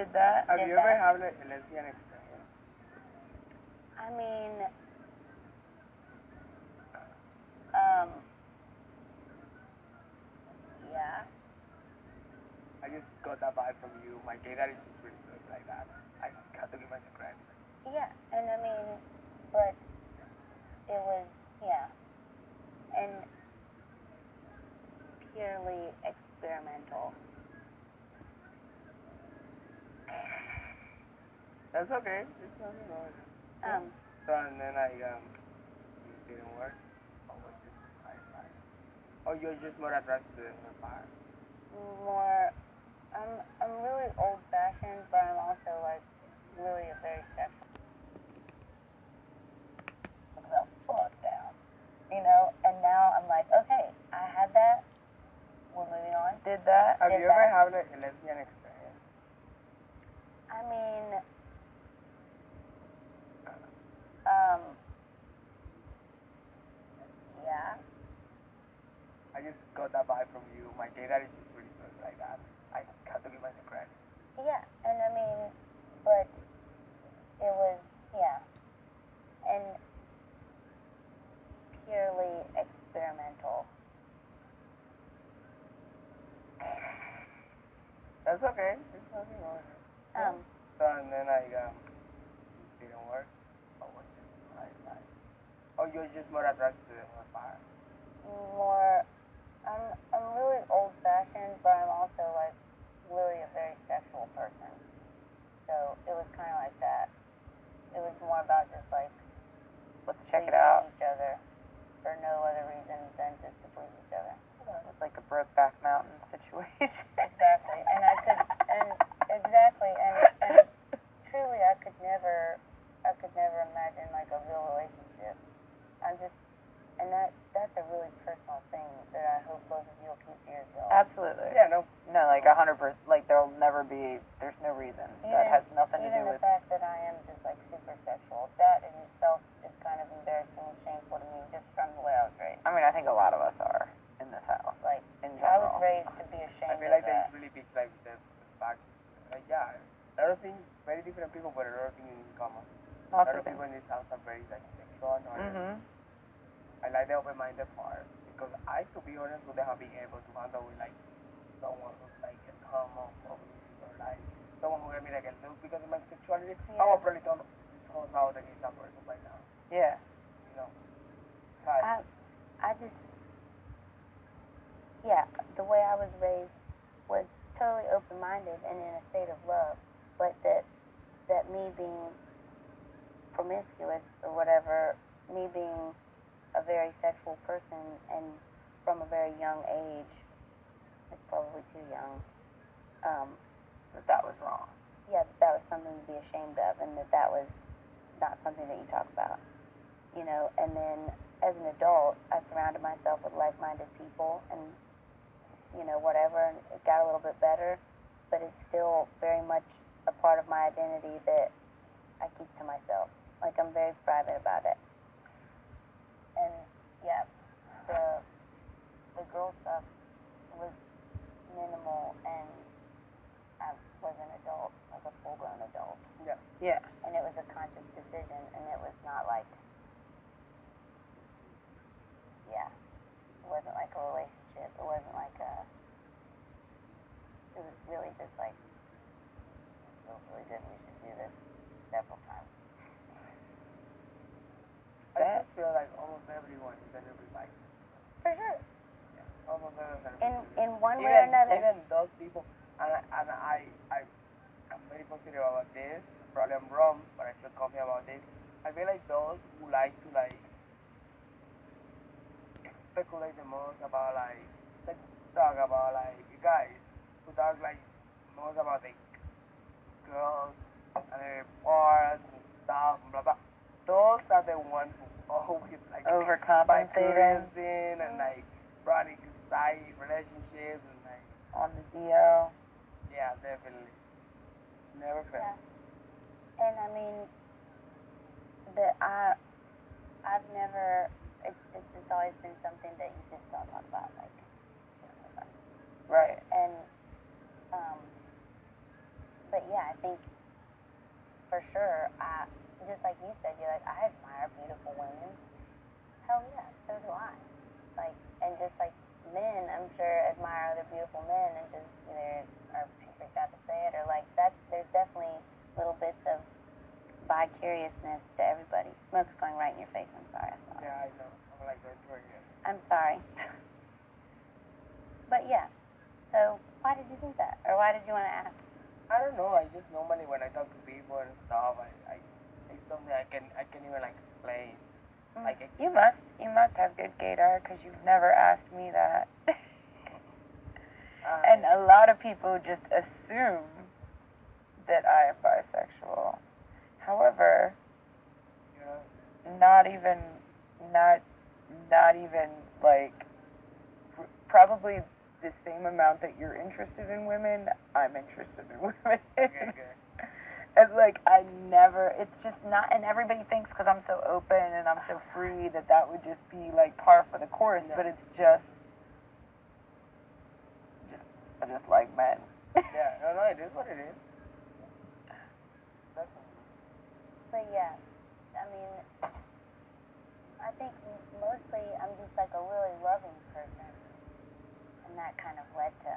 Did that? Have you ever had a lesbian experience? I mean, yeah. I just got that vibe from you. My gay dad is just really good like that. I got to give myself credit. Yeah, and I mean, but it was, yeah, and purely experimental. That's okay. It's nothing wrong with it. So and then it didn't work. Or was it like, or you're just more attracted to the part? More, I'm really old fashioned, but I'm also like really a very sexual. The fuck down, you know. And now I'm like, okay, I had that. We're moving on. Did that? Have you ever had a lesbian experience? I mean, yeah. I just got that vibe from you. My gay dad is just really good like that. I got to give myself credit. Yeah, and I mean, but it was, yeah, and purely experimental. That's okay. It's nothing wrong with it. So and then it didn't work. Or was it like, or you're just more attracted to the part? More, I'm really old fashioned, but I'm also like really a very sexual person. So it was kind of like that. It was more about just like, let's check it out. Each other for no other reason than just to please each other. It was like a Brokeback Mountain situation. Exactly, and I could, and truly, I could never imagine like a real relationship. I'm just, and that's a really personal thing that I hope both of you will keep to yourself. Absolutely. Yeah, no, like 100%. Like there'll never be. There's no reason. That has nothing to do Even with. the fact that I am just like super sexual, that in itself is kind of embarrassing and shameful to me, just from the way I was raised. I mean, I think a lot of us are in this house. Like, in general. I was raised to be ashamed. I feel like there's really big like the fact, like yeah, a lot of things, very different people, but a lot of things in common. A lot of people in this house are very like sexual. I like the open-minded part because I, to be honest, would have been able to handle with like someone who's like a homophobic or like someone who gave me like a look because of my sexuality. I would probably turn this house out against that person right now. Yeah. You know. Like, I just, yeah, the way I was raised was totally open-minded and in a state of love, but that me being promiscuous or whatever, me being a very sexual person and from a very young age, like probably too young, that was wrong. Yeah, that was something to be ashamed of, and that was not something that you talk about, you know. And then as an adult, I surrounded myself with like-minded people, and you know, whatever, and it got a little bit better, but it's still very much a part of my identity that I keep to myself. Like, I'm very private about it. And yeah, the girl stuff was minimal, and I was an adult, like a full-grown adult. Yeah. Yeah. And it was a conscious decision, and it was not like, yeah, it wasn't like a relationship. It wasn't like it was really just like, this feels really good, we should do this several times. I just feel like almost everyone is a little bit bisexual. For sure. Yeah, almost everyone. In one way or another. Even those people, and I'm very positive about this. Probably I'm wrong, but I feel confident about this. I feel like those who like to like speculate the most about like let's talk about like guys who talk like most about the girls and their parts and stuff and blah blah. Those are the ones who always like overcompensating and like running side relationships and like on the DL. Yeah, definitely. Never fails. Yeah. And I mean, I've never. It's just always been something that you just don't talk about, like. Right. And but yeah, I think for sure, just like you said, you're like, I admire beautiful women. Hell yeah, so do I. Like, and just like men, I'm sure admire other beautiful men and just either are too freaked out to say it or like there's definitely little bits of bicuriousness to everybody. Smoke's going right in your face. I'm sorry. I saw it. Yeah, I know. I'm like going through it. I'm sorry. But yeah. So why did you think that, or why did you want to ask? I don't know. I just normally when I talk to people and stuff, it's something I can even like explain. Like you must have good gaydar because you've never asked me that. And a lot of people just assume that I am bisexual. However, not even like probably the same amount that you're interested in women, I'm interested in women. Okay. And like it's just not, and everybody thinks because I'm so open and I'm so free that would just be like par for the course, but it's I just like men. Yeah, no, it is what it is. But yeah, I mean, I think mostly I'm just like a really loving person, and that kind of led to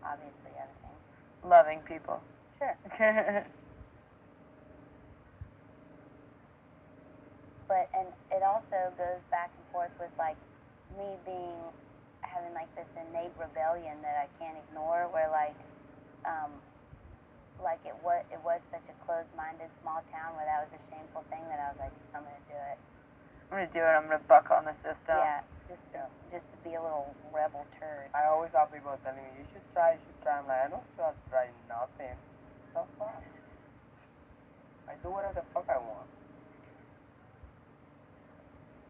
obviously other things. Loving people. Sure. But and it also goes back and forth with like me having like this innate rebellion that I can't ignore, where like it was such a closed-minded small town where that was a shameful thing that I was like, I'm gonna do it. I'm gonna buck on the system. Yeah, just to be a little rebel turd. I always have people telling me, you should try. I'm like, I don't have to try nothing. So fuck. I do whatever the fuck I want.